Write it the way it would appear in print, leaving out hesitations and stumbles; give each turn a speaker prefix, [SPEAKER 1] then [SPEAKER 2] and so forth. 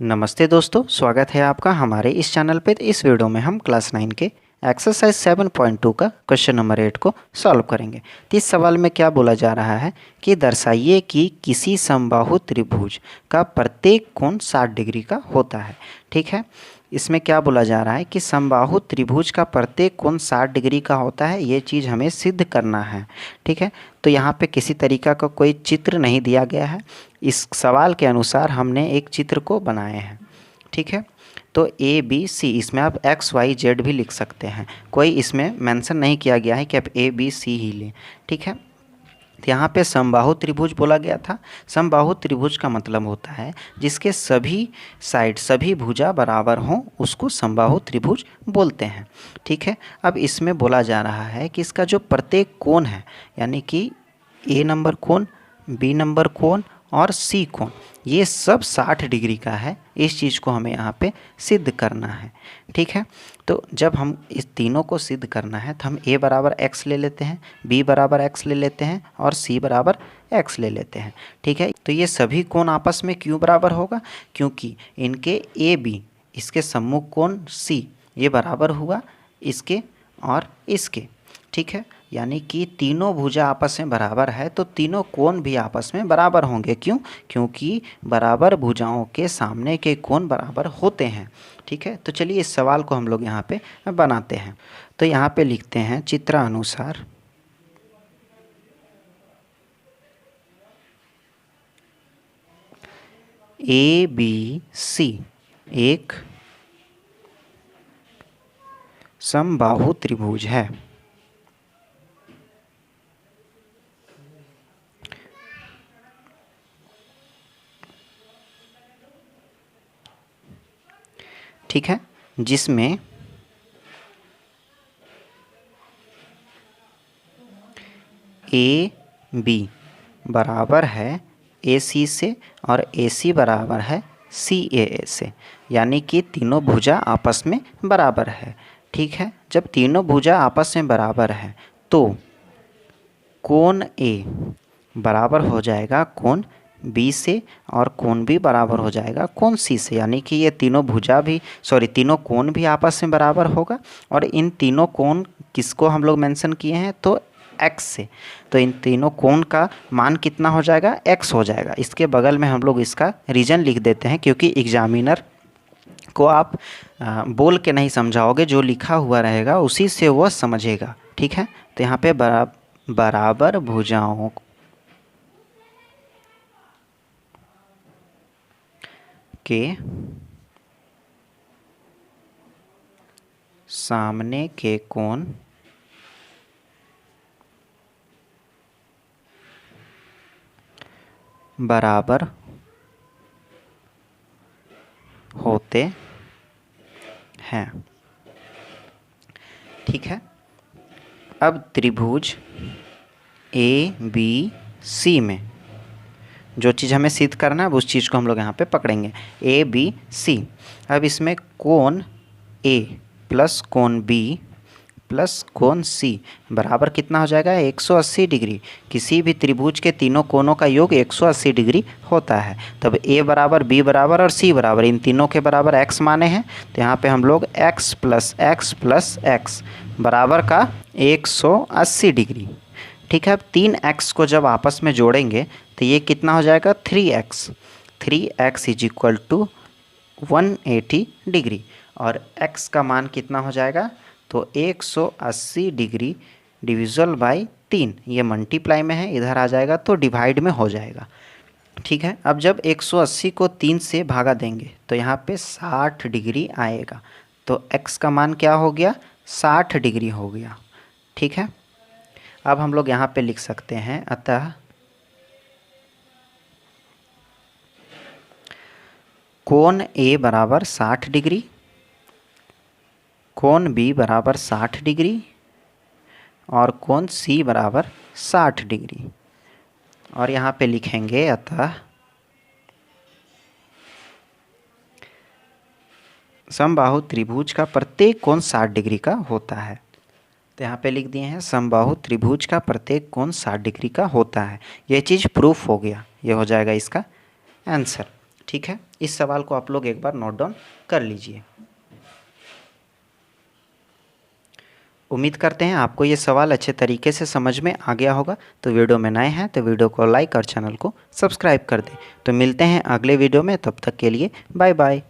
[SPEAKER 1] नमस्ते दोस्तों, स्वागत है आपका हमारे इस चैनल पे। इस वीडियो में हम क्लास 9 के एक्सरसाइज 7.2 का क्वेश्चन नंबर 8 को सॉल्व करेंगे। तो इस सवाल में क्या बोला जा रहा है कि दर्शाइए कि किसी समबाहु त्रिभुज का प्रत्येक कोण 60 डिग्री का होता है। ठीक है, इसमें क्या बोला जा रहा है कि समबाहु त्रिभुज का प्रत्येक कोण 60 डिग्री का होता है, ये चीज़ हमें सिद्ध करना है। ठीक है, तो यहाँ पे किसी तरीका का कोई चित्र नहीं दिया गया है। इस सवाल के अनुसार हमने एक चित्र को बनाए हैं। ठीक है, तो ए बी सी, इसमें आप एक्स वाई जेड भी लिख सकते हैं, कोई इसमें मेंशन नहीं किया गया है कि आप ए बी सी ही लें। ठीक है, तो यहाँ पे समबाहु त्रिभुज बोला गया था। समबाहु त्रिभुज का मतलब होता है जिसके सभी साइड, सभी भुजा बराबर हों, उसको समबाहु त्रिभुज बोलते हैं। ठीक है, अब इसमें बोला जा रहा है कि इसका जो प्रत्येक कोण है, यानी कि ए नंबर कोण, बी नंबर कोण और सी कोण, ये सब 60 डिग्री का है। इस चीज़ को हमें यहाँ पे सिद्ध करना है। ठीक है, तो जब हम इस तीनों को सिद्ध करना है तो हम a बराबर x ले लेते हैं, b बराबर x ले लेते हैं और c बराबर x ले लेते हैं। ठीक है, तो ये सभी कोण आपस में क्यों बराबर होगा? क्योंकि इनके a b, इसके सम्मुख कोण c, ये बराबर हुआ इसके और इसके। ठीक है, यानी कि तीनों भुजा आपस में बराबर है तो तीनों कोण भी आपस में बराबर होंगे। क्यों? क्योंकि बराबर भुजाओं के सामने के कोण बराबर होते हैं। ठीक है, तो चलिए इस सवाल को हम लोग यहाँ पे बनाते हैं। तो यहाँ पे लिखते हैं चित्रानुसार ए बी सी एक समबाहु त्रिभुज है। ठीक है, जिसमें ए बी बराबर है ए सी से और ए सी बराबर है सी ए से, यानी कि तीनों भुजा आपस में बराबर है। ठीक है, जब तीनों भुजा आपस में बराबर है तो कोण ए बराबर हो जाएगा कोण बी से और कोण बी बराबर हो जाएगा कोण सी से, यानी कि ये तीनों भुजा भी तीनों कोण भी आपस में बराबर होगा। और इन तीनों कोण किसको हम लोग मेंशन किए हैं? तो x से, तो इन तीनों कोण का मान कितना हो जाएगा? x हो जाएगा। इसके बगल में हम लोग इसका रीजन लिख देते हैं, क्योंकि एग्जामिनर को आप बोल के नहीं समझाओगे, जो लिखा हुआ रहेगा उसी से वो समझेगा। ठीक है, तो यहाँ पे बराबर भुजाओं के सामने के कोण बराबर होते हैं। ठीक है, अब त्रिभुज ए बी सी में जो चीज़ हमें सिद्ध करना है उस चीज़ को हम लोग यहाँ पे पकड़ेंगे, ए बी सी। अब इसमें कोण ए प्लस कोण बी प्लस कोण सी बराबर कितना हो जाएगा? 180 डिग्री। किसी भी त्रिभुज के तीनों कोणों का योग 180 डिग्री होता है। तब ए बराबर, बी बराबर और सी बराबर, इन तीनों के बराबर x माने हैं, तो यहाँ पे हम लोग x प्लस x बराबर का 180 डिग्री। ठीक है, अब 3x को जब आपस में जोड़ेंगे तो ये कितना हो जाएगा? 3x is equal to 180 degree. और x का मान कितना हो जाएगा? तो 180 डिग्री डिविजल बाई 3, ये मल्टीप्लाई में है, इधर आ जाएगा तो डिवाइड में हो जाएगा। ठीक है, अब जब 180 को 3 से भागा देंगे तो यहाँ पे 60 डिग्री आएगा, तो x का मान क्या हो गया? 60 डिग्री हो गया। ठीक है, अब हम लोग यहाँ पे लिख सकते हैं, अतः कोण ए बराबर 60 डिग्री, कोण बी बराबर 60 डिग्री और कोण सी बराबर 60 डिग्री। और यहाँ पे लिखेंगे अतः समबाहु त्रिभुज का प्रत्येक कोण 60 डिग्री का होता है। तो यहाँ पे लिख दिए हैं समबाहु त्रिभुज का प्रत्येक कोण 60 डिग्री का होता है। यह चीज़ प्रूफ हो गया, ये हो जाएगा इसका आंसर। ठीक है, इस सवाल को आप लोग एक बार नोट डाउन कर लीजिए। उम्मीद करते हैं आपको ये सवाल अच्छे तरीके से समझ में आ गया होगा। तो वीडियो में नए हैं तो वीडियो को लाइक और चैनल को सब्सक्राइब कर दें। तो मिलते हैं अगले वीडियो में, तब तक के लिए बाय बाय।